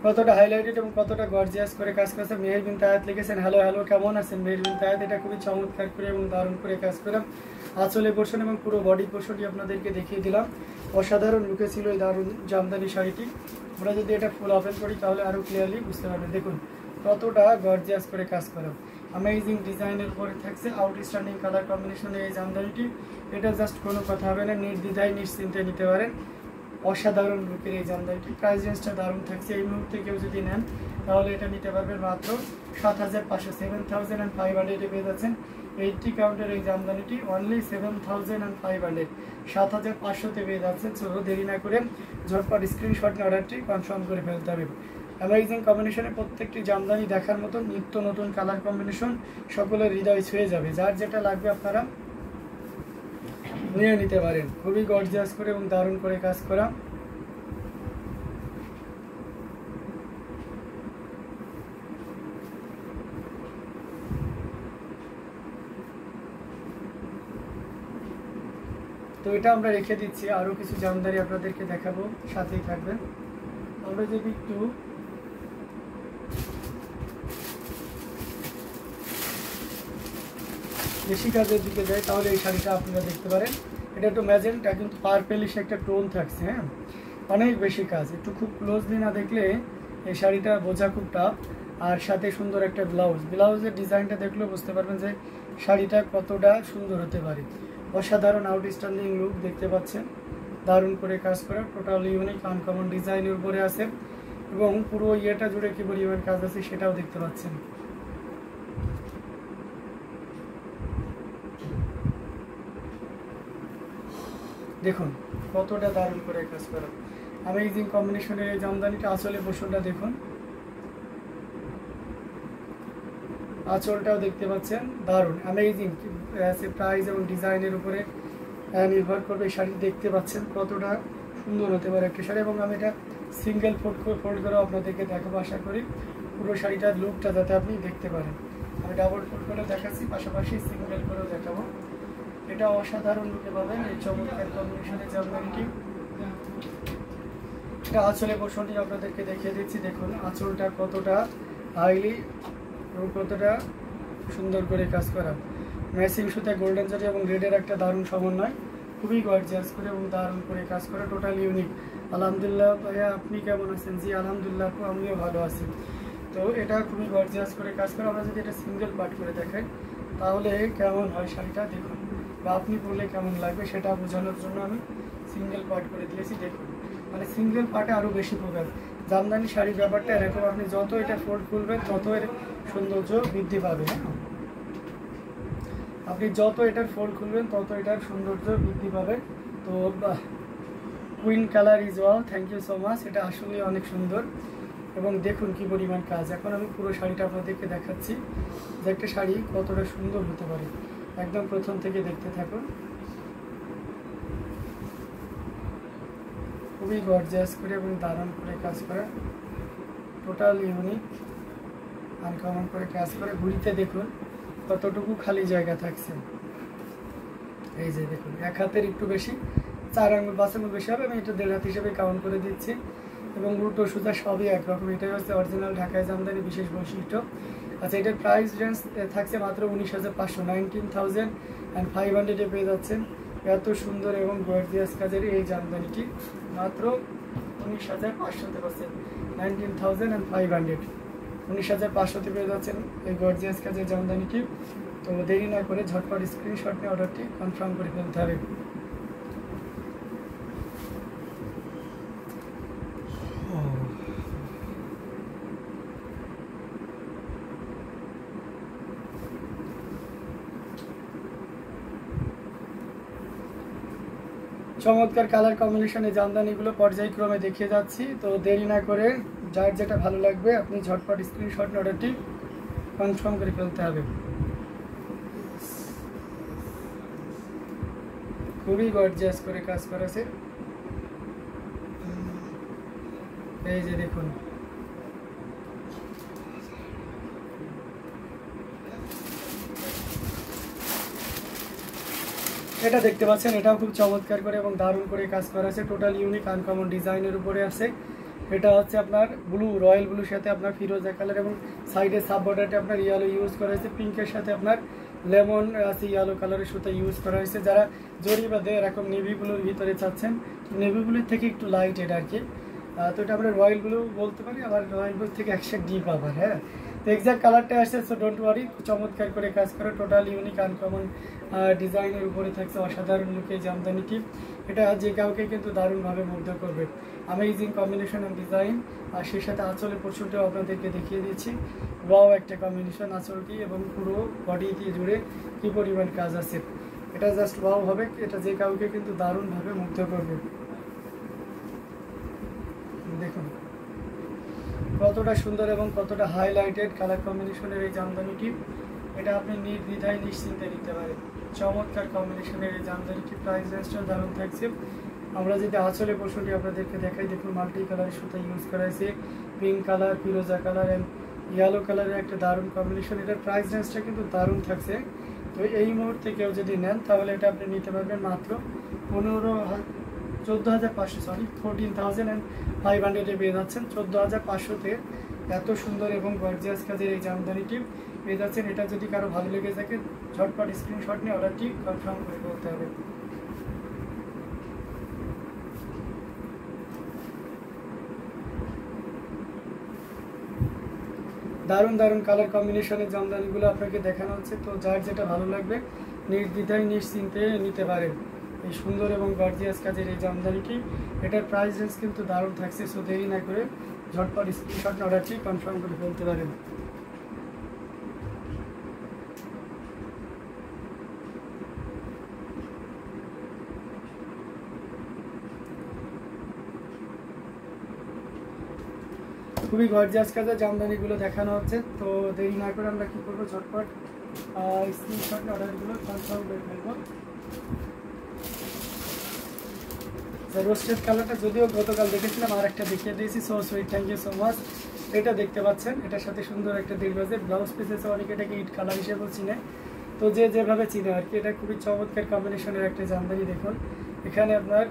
কতটা হাইলাইটেড এবং কতটা গর্জিয়াস করে কাজ করেছে। মেহের বিন তায়াত লিখেছেন, হ্যালো হ্যালো, কেমন আছেন মেহের বিন তায়াত। এটা খুবই চমৎকার করে এবং দারুণ করে কাজ করে আঁচলে পোর্শন এবং পুরো বডি পোর্শনটি আপনাদেরকে দেখিয়ে দিলাম। অসাধারণ লুকে ছিল এই দারুণ জামদানি শাড়িটি। আমরা যদি এটা ফুল ওপেন করি তাহলে আরও ক্লিয়ারলি বুঝতে পারবেন। দেখুন কতটা গর্জিয়াস করে কাজ করা, অ্যামেজিং ডিজাইনের উপরে থাকছে, আউটস্ট্যান্ডিং কালার কম্বিনেশনে এই জামদানিটি। এটা জাস্ট কোনো কথা হবে না, নির্দ্বিধায় নিশ্চিন্তে নিতে পারেন। অসাধারণ লুকের এই জামদানিটি। প্রাইস রেঞ্জটা দারুণ থাকছে। এই মুহূর্তে কেউ যদি নেন তাহলে এটা নিতে পারবেন মাত্র 7,500, 7,500 পেয়ে যাচ্ছেন। 80 কাউন্টের এই জামদানিটি অনলি 7,500, 7,500 পেয়ে যাচ্ছেন। চলো দেরি না করে ঝটপট স্ক্রিনশট নিয়ে অর্ডারটি কনফার্ম করে ফেলতে হবে। অ্যামেজিং কম্বিনেশনে প্রত্যেকটি জামদানি দেখার মতো, নিত্য নতুন কালার কম্বিনেশন, সকলের হৃদয় ছুঁয়ে যাবে। যার যেটা লাগবে আপনারা নিয়ে নিতে পারেন। খুবই গর্জিয়াস করে এবং দারুণ করে কাজ করা। তো এটা আমরা রেখে দিচ্ছি, আরও কিছু জামদানি আপনাদেরকে দেখাবো, সাথেই থাকবেন। আমরা যদি একটু বেশি কাজের দিকে যাই তাহলে এই শাড়িটা আপনারা দেখতে পারেন। এটা একটু ম্যাজেন্টা কিন্তু পার্পেলিশ একটা টোন থাকছে, হ্যাঁ অনেক বেশি কাজ। একটু খুব ক্লোজলি না দেখলে এই শাড়িটা বোঝা খুব টাফ। আর সাথে সুন্দর একটা ব্লাউজের ডিজাইনটা দেখলেও বুঝতে পারবেন যে শাড়িটা কতটা সুন্দর হতে পারে। অসাধারণ আউটস্ট্যান্ডিং লুক দেখতে পাচ্ছেন, দারুণ করে কাজ করা, টোটাল ইউনিক আনকমন ডিজাইনের উপরে আছে এবং পুরো ইয়েটা জুড়ে কি পরিমাণ কাজ আছে সেটাও দেখতে পাচ্ছেন। দেখুন কতটা দারুণ করে কাজ করা, অ্যামেজিং কম্বিনেশনের এই জামদানিটা। আঁচলের পোর্শনটা দেখুন, আঁচলটাও দেখতে পাচ্ছেন দারুণ অ্যামেজিং। প্রাইস এবং ডিজাইনের উপরে নির্ভর করবে এই শাড়ি। দেখতে পাচ্ছেন কতটা সুন্দর হতে পারে একটা শাড়ি। এবং আমি এটা সিঙ্গেল ফোল্ড করেও আপনাদেরকে দেখাবো, আশা করি পুরো শাড়িটার লুকটা যাতে আপনি দেখতে পারেন। আমি ডাবল ফোল্ড করে দেখাচ্ছি, পাশাপাশি সিঙ্গেল করেও দেখাবো। এটা অসাধারণ লুকে পাবেন এই চমৎকার কম্বিনেশনের জামদানিটি। এটা আঁচলের পোর্শনটি আপনাদেরকে দেখিয়ে দিচ্ছি। দেখুন আঁচলটা কতটা হাইলি এবং কতটা সুন্দর করে কাজ করা। ম্যাচিং সুতায় গোল্ডেন জারি এবং রেডের একটা দারুণ সমন্বয়, খুবই গর্জিয়াস করে এবং দারুণ করে কাজ করা, টোটাল ইউনিক। আলহামদুলিল্লাহ ভাইয়া, আপনি কেমন আছেন? জি আলহামদুলিল্লাহ, আমিও ভালো আছি। তো এটা খুবই গর্জিয়াস করে কাজ করা। আমরা যদি এটা সিঙ্গেল পার্ট করে দেখাই তাহলে কেমন হয় শাড়িটা দেখুন, বা আপনি পরলে কেমন লাগবে সেটা বোঝানোর জন্য আমি সিঙ্গেল পার্ট করে দিয়েছি। দেখুন মানে সিঙ্গেল পার্টে আরও বেশি প্রকার। জামদানি শাড়ির ব্যাপারটা এরকম, আপনি যত এটা ফোল্ড খুলবেন তত এর সৌন্দর্য বৃদ্ধি পাবে। আপনি যত এটার ফোল্ড খুলবেন তত এটার সৌন্দর্য বৃদ্ধি পাবে। তো queen colour is all, thank you so much. এটা আসলে অনেক সুন্দর এবং দেখুন কি পরিমাণ কাজ। এখন আমি পুরো শাড়িটা আপনাদেরকে দেখাচ্ছি যে একটা শাড়ি কতটা সুন্দর হতে পারে। একদম প্রথম থেকে দেখতে থাকুন। খুবই গর্জিয়াস করে এবং দারুণ করে কাজ করা, টোটাল ইউনিক আনকমন করে কাজ করে। ঘুরিতে দেখুন কতটুকু খালি জায়গা থাকছে। এই যে দেখুন এক হাতের একটু বেশি, 4 আঙুল 5 আঙুল বেশি হবে। আমি এটা 1.5 হাত হিসেবে কাউন্ট করে দিচ্ছি। এবং উল্টো সোজা সবই একরকম। এটাই হচ্ছে অরিজিনাল ঢাকায় জামদানি বিশেষ বৈশিষ্ট্য। আচ্ছা, এটার প্রাইস রেঞ্জ থাকছে মাত্র 19,500, 19,500 পেয়ে যাচ্ছেন। এত সুন্দর এবং গর্জিয়াস কাজের এই জামদানিটি মাত্র 19,500 পাচ্ছেন। 19,500, 19,500 পেয়ে যাচ্ছেন এই গর্জিয়াস কাজের জামদানিটি। তো দেরি না করে ঝটপট স্ক্রিনশট নিয়ে অর্ডারটি কনফার্ম করে ফেলতে হবে। চমৎকার কালার কম্বিনেশনে জামদানিগুলো পর্যায়ক্রমে দেখিয়ে যাচ্ছি। তো দেরি না করে যার যেটা ভালো লাগবে আপনি ঝটপট স্ক্রিনশট অর্ডারটি কনফার্ম করে ফেলতে হবে। খুবই গর্জিয়াস করে কাজ করেছে। এই যে দেখুন এটা দেখতে পাচ্ছেন, এটাও খুব চমৎকার করে এবং দারুণ করে কাজ করা আছে। টোটাল ইউনিক আনকমন ডিজাইনের উপরে আছে এটা হচ্ছে আপনার ব্লু, রয়্যাল ব্লুর সাথে আপনার ফিরোজা কালার এবং সাইডে সাব বর্ডারটা আপনার ইয়েলো ইউজ করা হয়েছে। পিঙ্কের সাথে আপনার লেমন আছে ইয়েলো কালারের সুতা ইউজ করা হয়েছে। যারা জরি বাঁধে এরকম নেভি ব্লুর ভিতরে চাচ্ছেন, নেভি ব্লুর থেকে একটু লাইট এটা আর কি। তো এটা আমরা রয়্যাল ব্লু বলতে পারি, আবার রয়্যাল ব্লু থেকে একশো ডিপ আবার। হ্যাঁ, তো এক্সাক্ট কালারটা আসছে, সো ডোন্ট ওয়ারি। চমৎকার করে কাজ করে, টোটাল ইউনিক আনকমন ডিজাইনের উপরে থাকছে অসাধারণ লুকে জামদানিটি। এটা যে কাউকে কিন্তু দারুণভাবে মুগ্ধ করবে। অ্যামেজিং কম্বিনেশন অফ ডিজাইন, আর সেই সাথে আঁচলের পোর্শনটাও আপনাদেরকে দেখিয়ে দিচ্ছি। ওয়াও একটা কম্বিনেশন আঁচলটি এবং পুরো বডি দিয়ে জুড়ে কী পরিমাণ কাজ আছে, এটা জাস্ট ওয়াও হবে। এটা যে কাউকে কিন্তু দারুণভাবে মুগ্ধ করবে। দেখুন কতটা সুন্দর এবং কতটা হাইলাইটেড কালার কম্বিনেশনের এই জামদানিটি। এটা আপনি নির্দ্বিধায় নিশ্চিন্তে নিতে পারেন। চমৎকার কম্বিনেশনের এই জামদানিটি, প্রাইস রেঞ্জটা দারুণ থাকছে। আমরা যদি আঁচলে পোর্শনটি আপনাদেরকে দেখাই, দেখুন মাল্টি কালারের সুতা ইউজ করা হয়েছে, pink colour, Firoza colour and yellow কালারের একটা দারুণ কম্বিনেশন। এটার প্রাইস রেঞ্জটা কিন্তু দারুণ থাকছে। তো এই মুহূর্তে কেউ যদি নেন তাহলে এটা আপনি নিতে পারবেন মাত্র 14,500, সরি 14,500 পেয়ে যাচ্ছেন। 14,500-তে এত সুন্দর এবং গর্জিয়াস কাজের এই জামদানিটি পেয়ে যাচ্ছেন। এটা যদি কারো ভালো লেগে থাকে ঝটপট স্ক্রিনশট নিয়ে অর্ডারটি কনফার্ম করে বলতে হবে। দারুণ দারুণ কালার কম্বিনেশনের জামদানিগুলো আপনাকে দেখানো হচ্ছে। তো যার যেটা ভালো লাগবে নির্দ্বিধায় নিশ্চিন্তে নিতে পারেন এই সুন্দর এবং গর্জিয়াস কাজের এই জামদানিটি। এটার প্রাইস রেঞ্জ কিন্তু দারুণ থাকছে। সো দেরি না করে ঝটপট স্ক্রিনশট অর্ডারটি কনফার্ম করে ফেলতে পারেন। খুবই গর্জিয়াস কাজের জামদানিগুলো দেখানো হচ্ছে। তো দেরি না করে আমরা কী করবো, ঝটপট স্ক্রিনশট অর্ডারগুলো কনফার্ম করে ফেলবো। রোস্টেড কালারটা যদিও গতকাল দেখেছিলাম, আর একটা দেখিয়ে দিয়েছি। So sweet, thank you so much. এটা দেখতে পাচ্ছেন, এটার সাথে সুন্দর একটা 1.5 গজের ব্লাউজ পিস আছে। অনেকে এটাকে ইট কালার হিসেবেও চিনে, তো যে যেভাবে চিনে আর কি। এটা খুবই চমৎকার কম্বিনেশনের একটা জামদানি। দেখুন এখানে আপনার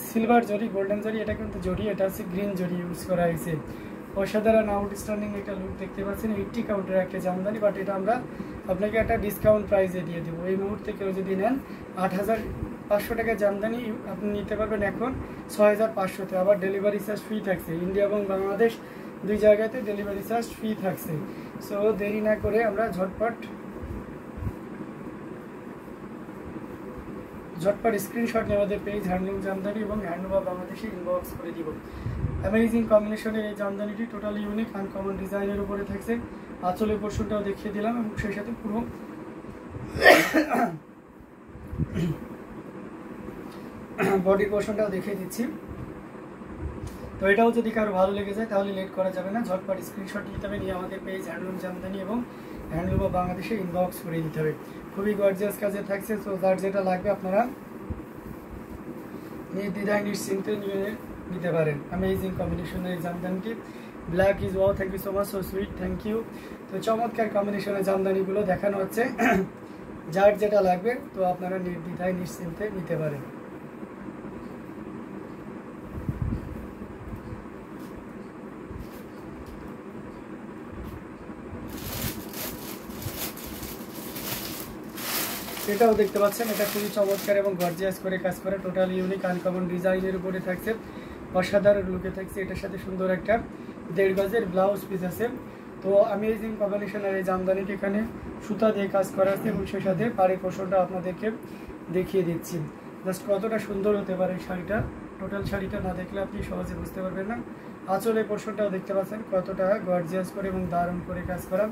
সিলভার জরি, গোল্ডেন জরি, এটা কিন্তু জরি, এটা হচ্ছে গ্রিন জরি ইউজ করা হয়েছে। অসাধারণ আউটস্ট্যান্ডিং একটা লুক দেখতে পাচ্ছেন। 80 কাউন্টের একটা জামদানি, বাট এটা আমরা আপনাকে একটা ডিসকাউন্ট প্রাইসে দিয়ে দেবো। এই মুহূর্তে কেউ যদি নেন 8,500 টাকা জামদানি আপনি নিতে পারবেন এখন 6,500-তে। আবার ডেলিভারি চার্জ ফ্রি থাকছে, ইন্ডিয়া এবং বাংলাদেশ দুই জায়গাতে ডেলিভারি চার্জ ফ্রি থাকছে। সো দেরি না করে আমরা ঝটপট স্ক্রিনশট নিয়ে আমাদের পেজ হ্যান্ডলুম জামদানি এবং হ্যান্ডলুম বাংলাদেশে ইনবক্স করে দিব। অ্যামেজিং কম্বিনেশনের এই জামদানিটি টোটালি ইউনিক আনকমন ডিজাইনের উপরে থাকছে। আঁচলের পোর্শনটাও দেখিয়ে দিলাম এবং সেই সাথে পুরো বডির পোর্শনটাও দেখিয়ে দিচ্ছি। তো এটাও যদি কারো ভালো লেগে যায় তাহলে লেট করা যাবে না, ঝটপট স্ক্রিনশট নিতে হবে, নিয়ে আমাদের পেজ হ্যান্ডলুম জামদানি এবং হ্যান্ডলুম বাংলাদেশে ইনবক্স করে দিতে হবে। খুবই গর্জিয়াস কাজে থাকছে। তো যার যেটা লাগবে আপনারা নির্দ্বিধায় নিশ্চিন্তে নিয়ে নিতে পারেন। অ্যামেজিং কম্বিনেশনের এই জামদানিটি, black is wow, thank you so much, so sweet, thank you. তো চমৎকার কম্বিনেশনের জামদানিগুলো দেখানো হচ্ছে। যার যেটা লাগবে তো আপনারা নির্দ্বিধায় নিশ্চিন্তে নিতে পারেন। এটাও দেখতে পাচ্ছেন, এটা খুবই চমৎকার এবং গর্জিয়াস করে কাজ করে, টোটাল ইউনিক আনকমন ডিজাইনের উপরে থাকছে, অসাধারণ লুকে থাকছে। এটার সাথে সুন্দর একটা 1.5 গজের ব্লাউজ পিস আছে। তো অ্যামেজিং কম্বিনেশনের এই জামদানিটি এখানে সুতা দিয়ে কাজ করা আছে এবং সেই সাথে পাড়ের পোর্শনটা আপনাদেরকে দেখিয়ে দিচ্ছি। জাস্ট কতটা সুন্দর হতে পারে শাড়িটা, টোটাল শাড়িটা না দেখলে আপনি সহজে বুঝতে পারবেন না। আঁচলের পোর্শনটাও দেখতে পাচ্ছেন কতটা গর্জিয়াস করে এবং দারুণ করে কাজ করা।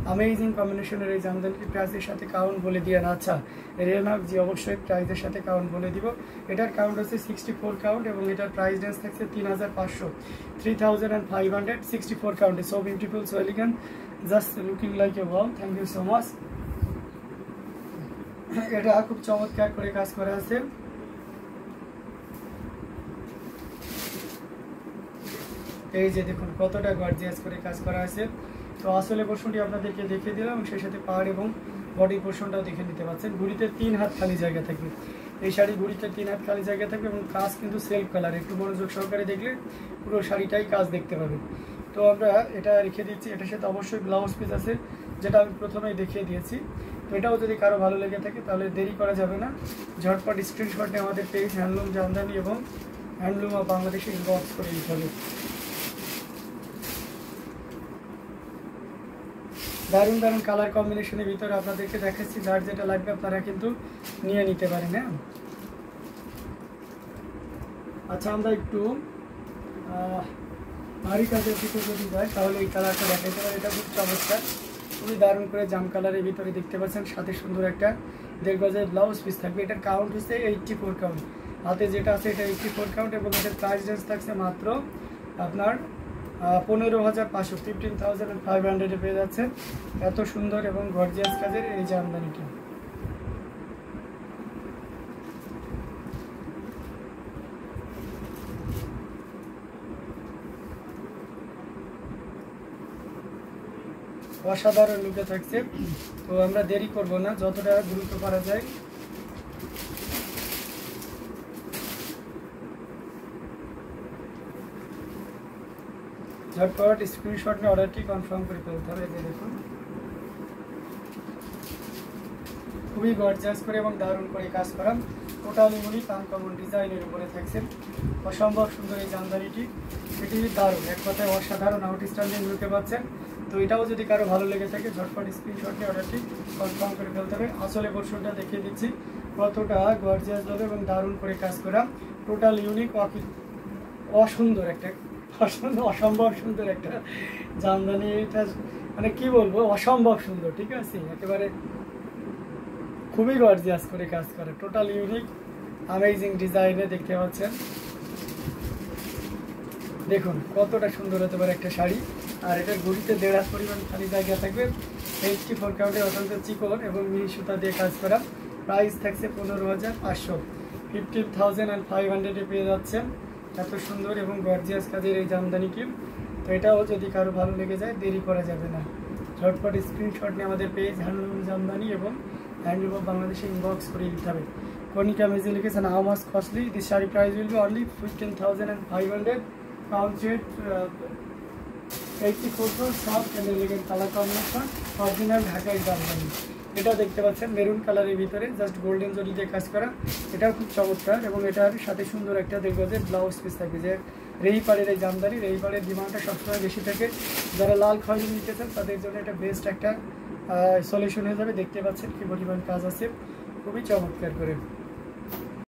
অ্যামেজিং কম্বিনেশনের এই জামদানিটি প্রাইসের সাথে কাউন্ট বলে দিয়ে না। আচ্ছা রেনাক জি, অবশ্যই প্রাইসের সাথে কাউন্ট বলে দিব। এটার কাউন্ট হচ্ছে 64 কাউন্ট এবং এটার প্রাইস রেঞ্জ থাকছে 3,500, 3,500, 64 কাউন্টে। So beautiful, so elegant, just looking like a wow, thank you so much. এটা খুব চমৎকার করে কাজ করা আছে। এই যে দেখুন কতটা গর্জিয়াস করে কাজ করা আছে। তো আসলে পোর্শনটি আপনাদেরকে দেখিয়ে দিলাম এবং সেই সাথে পাড় এবং বডি পোর্শনটাও দেখে নিতে পারছেন। ঘুড়িতে 3 হাত খালি জায়গা থাকবে। এই শাড়ি ঘুড়িতে 3 হাত খালি জায়গা থাকবে এবং কাজ কিন্তু সেলফ কালার, একটু মনোযোগ সহকারে দেখলে পুরো শাড়িটাই কাজ দেখতে পাবে। তো আমরা এটা রেখে দিচ্ছি, এটার সাথে অবশ্যই ব্লাউজ পিস আছে যেটা আমি প্রথমেই দেখিয়ে দিয়েছি। তো এটাও যদি কারো ভালো লেগে থাকে তাহলে দেরি করা যাবে না, ঝটপট স্ক্রিনশট নিয়ে আমাদের পেজ হ্যান্ডলুম জামদানি এবং হ্যান্ডলুম অফ বাংলাদেশে ইনবক্স করে দিতে হবে। দারুণ দারুণ কালার কম্বিনেশনের ভিতরে আপনাদেরকে দেখাচ্ছি, যার যেটা লাগবে আপনারা কিন্তু নিয়ে নিতে পারেন। হ্যাঁ, আচ্ছা আমরা একটু ভারী কাজের ভিতরে যদি যায় তাহলে এই কালারটা দেখাইতে পারে। এটা খুব চমৎকার, খুবই দারুণ করে জাম কালারের ভিতরে দেখতে পাচ্ছেন, সাথে সুন্দর একটা 1.5 গজের ব্লাউজ পিস থাকবে। এটার কাউন্ট হচ্ছে 84 কাউন্ট, হাতে যেটা আছে এটা 84 কাউন্ট এবং এটার প্রাইস রেঞ্জ থাকছে মাত্র আপনার 15,500, 15,500 পেয়ে যাচ্ছে। এত সুন্দর এবং গর্জিয়াস কাজের এই জামদানিটি। অসাধারণ লুকে থাকছে। তো আমরা দেরি করব না, যতটা দ্রুত করা যায় ঝটপট স্ক্রিনশট নিয়ে অর্ডারটি কনফার্ম করে ফেলতে হবে। এই যে দেখুন, খুবই গর্জিয়াস করে এবং দারুণ করে কাজ করা, টোটাল ইউনিক আনকমন ডিজাইনের উপরে থাকছে। অসম্ভব সুন্দর এই জামদানিটি, এটি দারুণ, এক কথায় অসাধারণ আউটস্ট্যান্ডিং লুকে পাচ্ছেন। তো এটাও যদি কারো ভালো লেগে থাকে ঝটপট স্ক্রিনশট নিয়ে অর্ডারটি কনফার্ম করে ফেলতে হবে। আসলে পোর্শনটা দেখিয়ে দিচ্ছি কতটা গর্জিয়াস হবে এবং দারুণ করে কাজ করা, টোটাল ইউনিক অসুন্দর একটা অসম্ভব সুন্দর একটা জামদানি। এটা মানে কি বলবো, অসম্ভব সুন্দর, ঠিক আছে, একেবারে খুবই গর্জিয়াস করে কাজ করে, টোটাল ইউনিক অ্যামেজিং ডিজাইনে দেখতে পাচ্ছেন। দেখুন কতটা সুন্দর হতে পারে একটা শাড়ি। আর এটার ঘড়িতে 1.5 হাত পরিমাণ খালি জায়গা থাকবে, 84 কাউন্টে অত্যন্ত চিকন এবং মিহি সুতা দিয়ে কাজ করা। প্রাইস থাকছে 15,500, 15,500 পেয়ে যাচ্ছেন। এত সুন্দর এবং গর্জিয়াস কাজের এই জামদানিটি। তো এটাও যদি কারো ভালো লেগে যায় দেরি করা যাবে না, ঝটপট স্ক্রিনশট নিয়ে আমাদের পেজ হ্যান্ডলুম জামদানি এবং হ্যান্ডলুম অফ বাংলাদেশে ইনবক্স করে দিতে হবে। কনিকা মেজি লিখেছেন, how much costly this sari, price will be only 15,500, count rate 84 soft and elegant colour combination, original ঢাকাই জামদানি। এটা দেখতে পাচ্ছেন মেরুন কালারের ভিতরে জাস্ট গোল্ডেন জরি দিয়ে কাজ করা, এটাও খুব চমৎকার এবং এটার সাথে সুন্দর একটা দেখবো যে ব্লাউজ পিস থাকবে। যে রেইপাড়ের এই জামদানি, রেইপাড়ের ডিমান্ডটা সবসময় বেশি থাকে, যারা লাল খয়েরি নিতেছেন তাদের জন্য এটা বেস্ট একটা সলিউশন হয়ে যাবে। দেখতে পাচ্ছেন কি পরিমাণ কাজ আছে, খুবই চমৎকার করে।